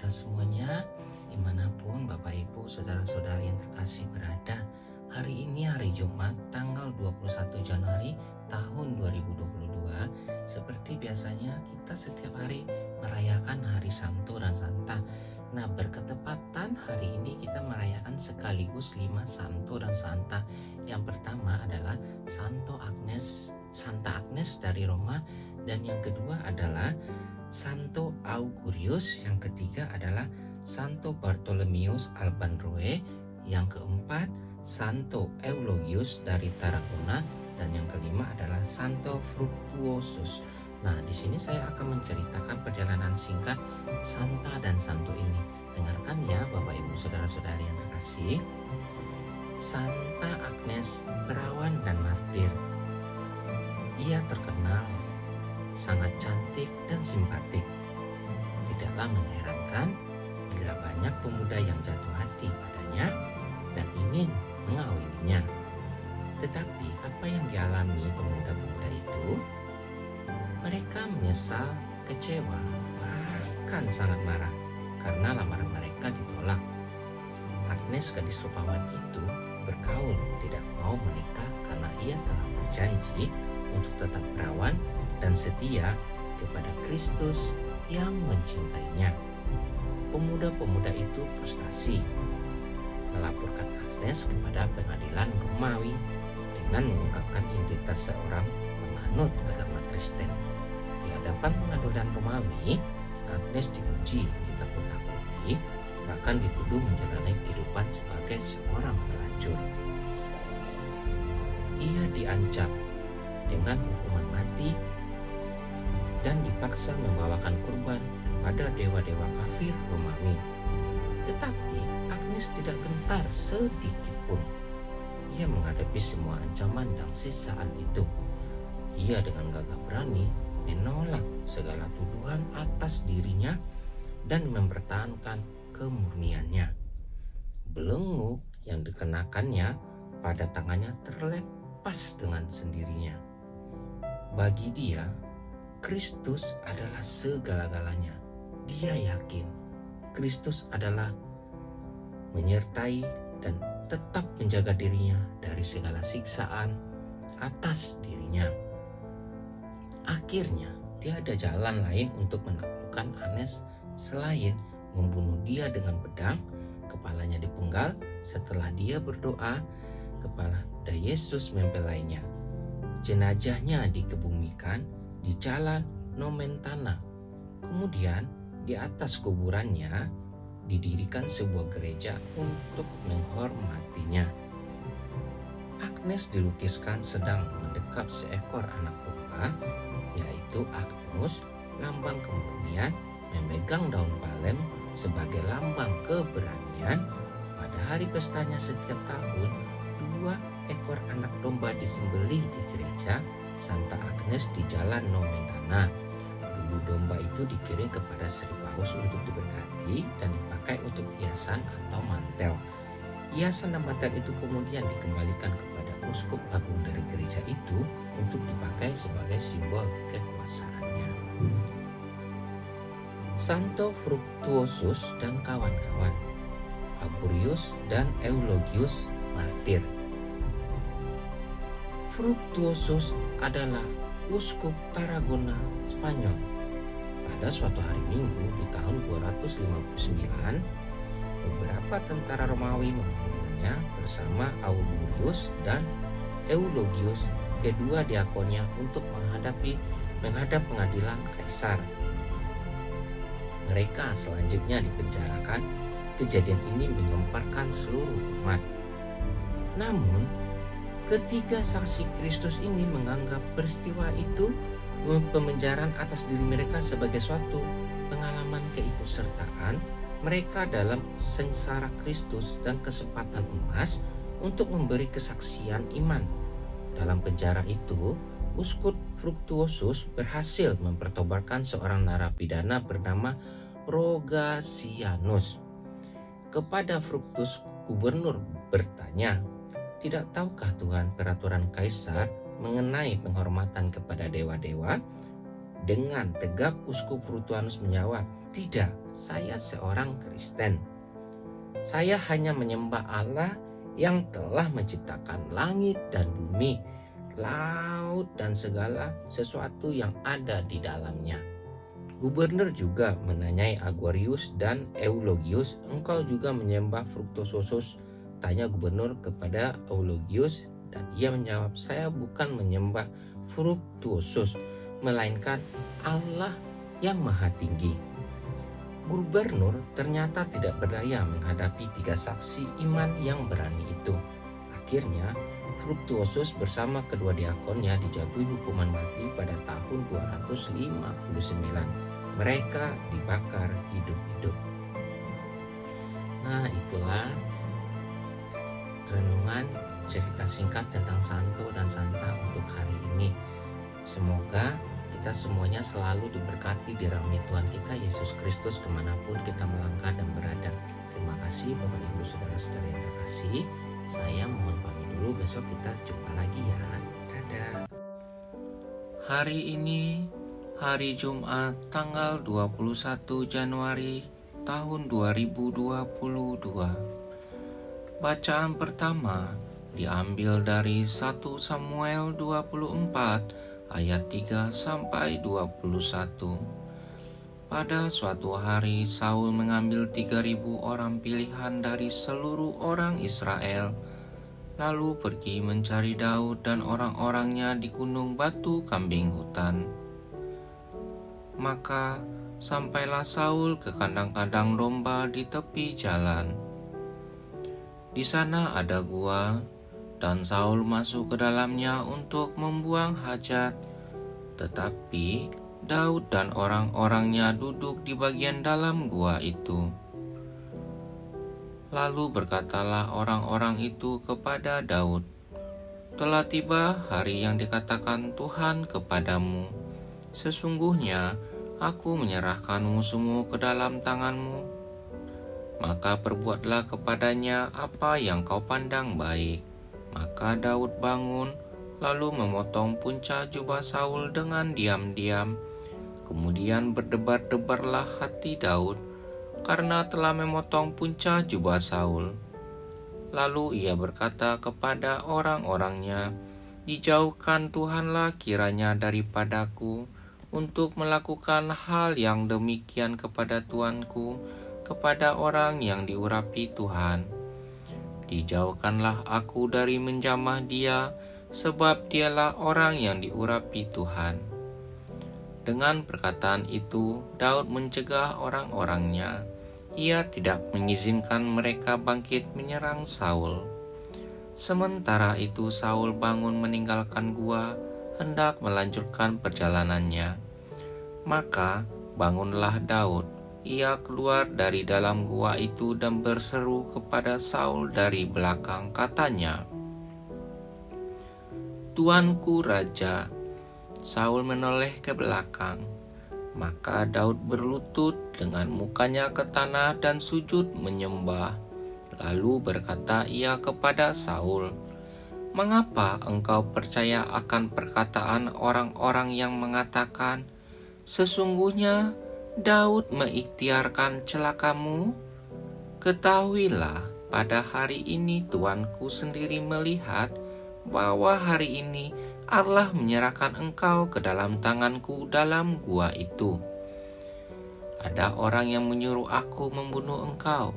kita semuanya, dimanapun Bapak Ibu, Saudara-saudari yang terkasih berada. Hari ini hari Jumat tanggal 21 Januari tahun 2022. Seperti biasanya kita setiap hari merayakan hari Santo dan Santa. Nah, berketepatan hari ini kita merayakan sekaligus 5 Santo dan Santa. Yang pertama adalah Santa Agnes dari Roma, dan yang kedua adalah Santo Augurius, yang ketiga adalah Santo Bartolomeus Albanroe, yang keempat Santo Eulogius dari Tarragona, dan yang kelima adalah Santo Fructuosus. Nah, di sini saya akan menceritakan perjalanan singkat Santa dan Santo ini. Dengarkan ya Bapak Ibu Saudara-saudari yang terkasih. Santa Agnes, perawan dan martir. Ia terkenal sangat cantik dan simpatik. Tidaklah mengherankan bila banyak pemuda yang jatuh hati padanya dan ingin mengawininya. Tetapi apa yang dialami pemuda-pemuda itu? Mereka menyesal, kecewa, bahkan sangat marah karena lamaran mereka ditolak. Agnes, gadis rupawan itu, bergaul tidak mau menikah karena ia telah berjanji untuk tetap perawan dan setia kepada Kristus yang mencintainya. Pemuda-pemuda itu frustasi, melaporkan Agnes kepada pengadilan Romawi dengan mengungkapkan identitas seorang penganut agama Kristen. Di hadapan pengadilan Romawi, Agnes diuji, ditakut-takuti, bahkan dituduh menjalani kehidupan sebagai seorang pelacur. Ia diancam dengan hukuman mati dan dipaksa membawakan kurban kepada dewa-dewa kafir Romawi. Tetapi Agnes tidak gentar sedikit pun. Ia menghadapi semua ancaman dan siksaan itu. Ia dengan gagah berani menolak segala tuduhan atas dirinya dan mempertahankan kemurniannya. Belenggu yang dikenakannya pada tangannya terlepas dengan sendirinya. Bagi dia, Kristus adalah segala-galanya. Dia yakin Kristus adalah menyertai dan tetap menjaga dirinya dari segala siksaan atas dirinya. Akhirnya, tiada jalan lain untuk menaklukkan Agnes selain membunuh dia dengan pedang, kepalanya dipenggal. Setelah dia berdoa, kepala Yesus mempelainya. Jenazahnya dikebumikan di Jalan Nomentana. Kemudian di atas kuburannya didirikan sebuah gereja untuk menghormatinya. Agnes dilukiskan sedang mendekap seekor anak domba, yaitu Agnus, lambang kemurnian, memegang daun palem sebagai lambang keberanian. Pada hari pestanya setiap tahun, 2 ekor anak domba disembelih di gereja Santa Agnes di Jalan Nomentana. Bulu domba itu dikirim kepada Sri Paus untuk diberkati dan dipakai untuk hiasan atau mantel. Hiasan dan mantel itu kemudian dikembalikan kepada uskup agung dari gereja itu untuk dipakai sebagai simbol kekuasaannya. Santo Fructuosus dan kawan-kawan, Augurius dan Eulogius martir. Fructuosus adalah uskup Tarragona, Spanyol. Pada suatu hari Minggu di tahun 259, beberapa tentara Romawi memanggilnya bersama Augurius dan Eulogius, kedua diakonnya, untuk menghadap pengadilan Kaisar. Mereka selanjutnya dipenjarakan. Kejadian ini menggemparkan seluruh umat. Namun, ketiga saksi Kristus ini menganggap peristiwa itu, pemenjaraan atas diri mereka, sebagai suatu pengalaman keikutsertaan mereka dalam sengsara Kristus dan kesempatan emas untuk memberi kesaksian iman. Dalam penjara itu, Uskup Fructuosus berhasil mempertobatkan seorang narapidana bernama Rogasianus. Kepada Fructus, gubernur bertanya, "Tidak tahukah Tuhan peraturan Kaisar mengenai penghormatan kepada dewa-dewa?" Dengan tegap Uskup Fructuosus menjawab, "Tidak, saya seorang Kristen. Saya hanya menyembah Allah yang telah menciptakan langit dan bumi, laut dan segala sesuatu yang ada di dalamnya. Gubernur juga menanyai Aguarius dan Eulogius, engkau juga menyembah Fruktososus? Tanya gubernur kepada Eulogius, dan ia menjawab, saya bukan menyembah Fruktosus, melainkan Allah yang maha tinggi. Gubernur ternyata tidak berdaya menghadapi 3 saksi iman yang berani itu. Akhirnya Fruktuosus bersama kedua diakonnya dijatuhi hukuman mati pada tahun 259. Mereka dibakar hidup-hidup. Nah, itulah renungan cerita singkat tentang Santo dan Santa untuk hari ini. Semoga kita semuanya selalu diberkati di rahmat Tuhan kita Yesus Kristus kemanapun kita melangkah dan berada. Terima kasih Bapak Ibu Saudara-saudara yang terkasih. Saya mohon pamit dulu, besok kita jumpa lagi ya. Dadah. Hari ini hari Jumat tanggal 21 Januari tahun 2022. Bacaan pertama diambil dari 1 Samuel 24 ayat 3 sampai 21. Pada suatu hari Saul mengambil 3.000 orang pilihan dari seluruh orang Israel, lalu pergi mencari Daud dan orang-orangnya di gunung batu kambing hutan. Maka sampailah Saul ke kandang-kandang domba di tepi jalan. Di sana ada gua, dan Saul masuk ke dalamnya untuk membuang hajat, tetapi Daud dan orang-orangnya duduk di bagian dalam gua itu. Lalu berkatalah orang-orang itu kepada Daud, telah tiba hari yang dikatakan Tuhan kepadamu. Sesungguhnya aku menyerahkan musuhmu ke dalam tanganmu. Maka perbuatlah kepadanya apa yang kau pandang baik. Maka Daud bangun, lalu memotong punca jubah Saul dengan diam-diam. Kemudian berdebar-debarlah hati Daud, karena telah memotong punca jubah Saul. Lalu ia berkata kepada orang-orangnya, dijauhkan Tuhanlah kiranya daripadaku, untuk melakukan hal yang demikian kepada Tuanku, kepada orang yang diurapi Tuhan. Dijauhkanlah aku dari menjamah dia, sebab dialah orang yang diurapi Tuhan. Dengan perkataan itu, Daud mencegah orang-orangnya. Ia tidak mengizinkan mereka bangkit menyerang Saul. Sementara itu Saul bangun meninggalkan gua, hendak melanjutkan perjalanannya. Maka bangunlah Daud. Ia keluar dari dalam gua itu dan berseru kepada Saul dari belakang, katanya, Tuanku Raja. Saul menoleh ke belakang. Maka Daud berlutut dengan mukanya ke tanah dan sujud menyembah. Lalu berkata ia kepada Saul, mengapa engkau percaya akan perkataan orang-orang yang mengatakan, sesungguhnya Daud mengikhtiarkan celakamu? Ketahuilah, pada hari ini tuanku sendiri melihat bahwa hari ini Allah menyerahkan engkau ke dalam tanganku dalam gua itu. Ada orang yang menyuruh aku membunuh engkau,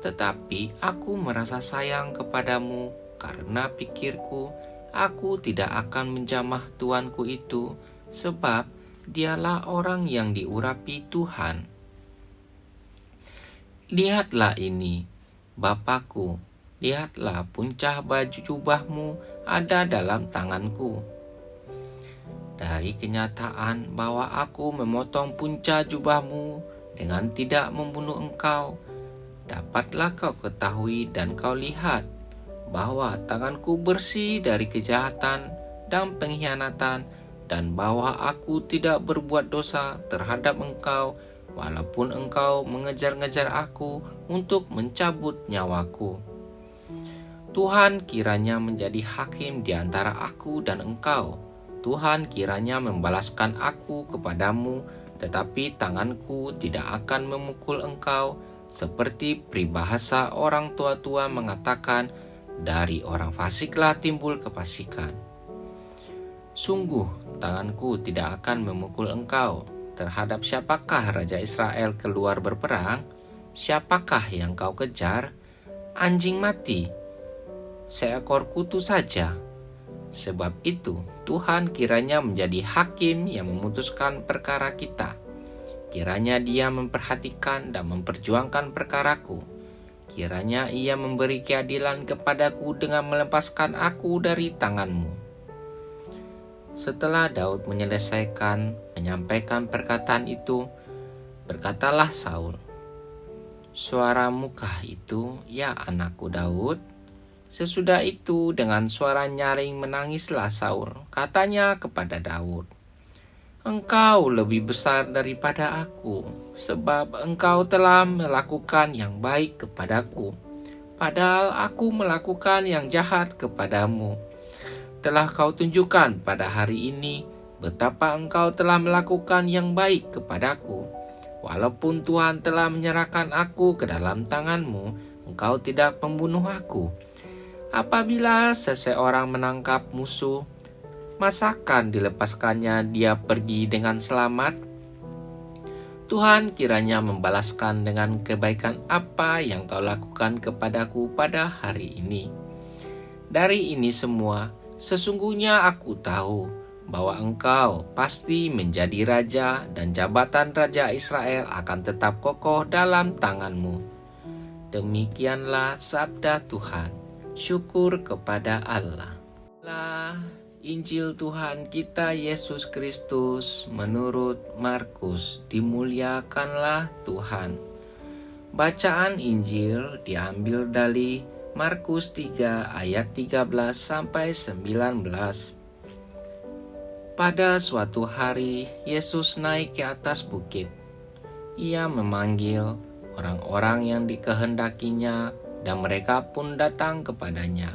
tetapi aku merasa sayang kepadamu karena pikirku, aku tidak akan menjamah tuanku itu, sebab dialah orang yang diurapi Tuhan. Lihatlah ini, Bapakku, lihatlah puncak baju jubahmu ada dalam tanganku. Dari kenyataan bahwa aku memotong puncak jubahmu dengan tidak membunuh engkau, dapatlah kau ketahui dan kau lihat bahwa tanganku bersih dari kejahatan dan pengkhianatan, dan bahwa aku tidak berbuat dosa terhadap engkau, walaupun engkau mengejar-ngejar aku untuk mencabut nyawaku. Tuhan kiranya menjadi hakim di antara aku dan engkau. Tuhan kiranya membalaskan aku kepadamu tetapi tanganku tidak akan memukul engkau, seperti peribahasa orang tua-tua mengatakan, dari orang fasiklah timbul kefasikan. Sungguh, tanganku tidak akan memukul engkau. Terhadap siapakah Raja Israel keluar berperang? Siapakah yang kau kejar? Anjing mati, seekor kutu saja. Sebab itu, Tuhan kiranya menjadi hakim yang memutuskan perkara kita. Kiranya Dia memperhatikan dan memperjuangkan perkaraku. Kiranya Ia memberi keadilan kepadaku dengan melepaskan aku dari tanganmu. Setelah Daud menyampaikan perkataan itu, berkatalah Saul, "Suaramukah itu, ya anakku Daud?" Sesudah itu dengan suara nyaring menangislah Saul. Katanya kepada Daud, "Engkau lebih besar daripada aku, sebab engkau telah melakukan yang baik kepadaku, padahal aku melakukan yang jahat kepadamu. Telah kau tunjukkan pada hari ini betapa engkau telah melakukan yang baik kepadaku. Walaupun Tuhan telah menyerahkan aku ke dalam tanganmu, engkau tidak membunuh aku. Apabila seseorang menangkap musuh, masakan dilepaskannya dia pergi dengan selamat? Tuhan kiranya membalaskan dengan kebaikan apa yang kau lakukan kepadaku pada hari ini. Dari ini semua, sesungguhnya aku tahu bahwa engkau pasti menjadi raja dan jabatan Raja Israel akan tetap kokoh dalam tanganmu." Demikianlah sabda Tuhan. Syukur kepada Allah. Injil Tuhan kita Yesus Kristus menurut Markus. Dimuliakanlah Tuhan. Bacaan Injil diambil dari Markus 3 ayat 13 sampai 19. Pada suatu hari Yesus naik ke atas bukit. Ia memanggil orang-orang yang dikehendakinya dan mereka pun datang kepadanya.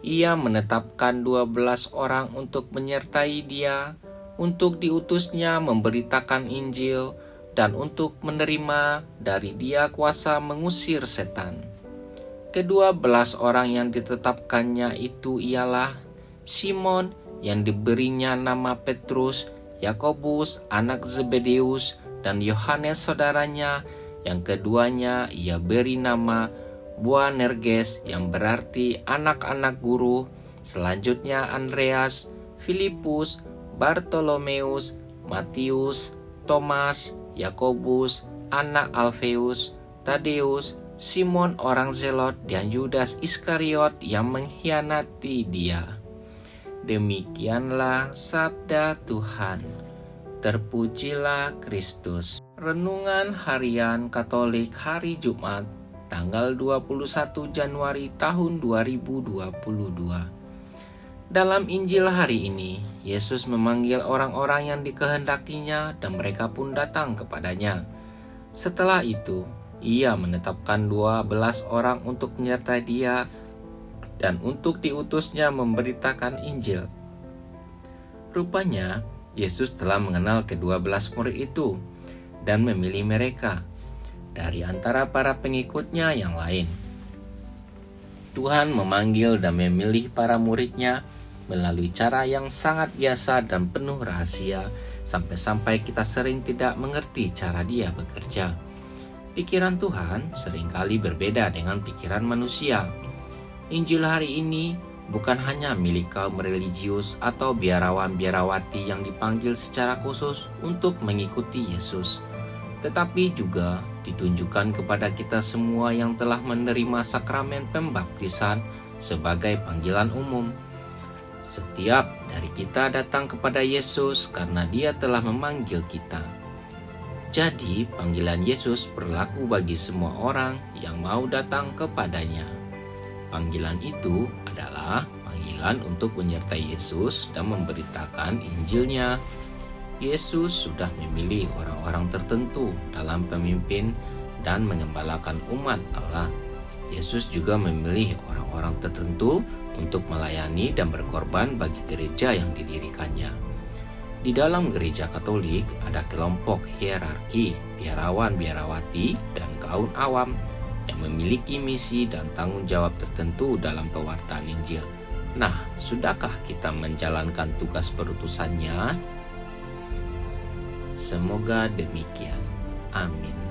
Ia menetapkan 12 orang untuk menyertai dia, untuk diutusnya memberitakan Injil, dan untuk menerima dari dia kuasa mengusir setan. Ke-12 orang yang ditetapkannya itu ialah Simon yang diberinya nama Petrus, Yakobus anak Zebedeus, dan Yohanes saudaranya, yang keduanya ia beri nama Boanerges yang berarti anak-anak guru. Selanjutnya Andreas, Filipus, Bartolomeus, Matius, Thomas, Yakobus, anak Alfeus, Tadeus, Simon orang Zelot, dan Yudas Iskariot yang mengkhianati dia. Demikianlah sabda Tuhan. Terpujilah Kristus. Renungan Harian Katolik hari Jumat, tanggal 21 Januari tahun 2022. Dalam Injil hari ini, Yesus memanggil orang-orang yang dikehendakinya dan mereka pun datang kepadanya. Setelah itu, Ia menetapkan 12 orang untuk menyertai dia dan untuk diutusnya memberitakan Injil. Rupanya, Yesus telah mengenal ke-12 murid itu dan memilih mereka dari antara para pengikutnya yang lain. Tuhan memanggil dan memilih para muridnya melalui cara yang sangat biasa dan penuh rahasia, sampai-sampai kita sering tidak mengerti cara Dia bekerja. Pikiran Tuhan seringkali berbeda dengan pikiran manusia. Injil hari ini bukan hanya milik kaum religius atau biarawan-biarawati yang dipanggil secara khusus untuk mengikuti Yesus, tetapi juga ditunjukkan kepada kita semua yang telah menerima sakramen pembaptisan sebagai panggilan umum. Setiap dari kita datang kepada Yesus karena Dia telah memanggil kita. Jadi, panggilan Yesus berlaku bagi semua orang yang mau datang kepadanya. Panggilan itu adalah panggilan untuk menyertai Yesus dan memberitakan Injil-Nya. Yesus sudah memilih orang-orang tertentu dalam pemimpin dan mengembalakan umat Allah. Yesus juga memilih orang-orang tertentu untuk melayani dan berkorban bagi gereja yang didirikannya. Di dalam gereja Katolik ada kelompok hierarki, biarawan, biarawati, dan kaum awam yang memiliki misi dan tanggung jawab tertentu dalam pewartaan Injil. Nah, sudahkah kita menjalankan tugas perutusannya? Semoga demikian. Amin.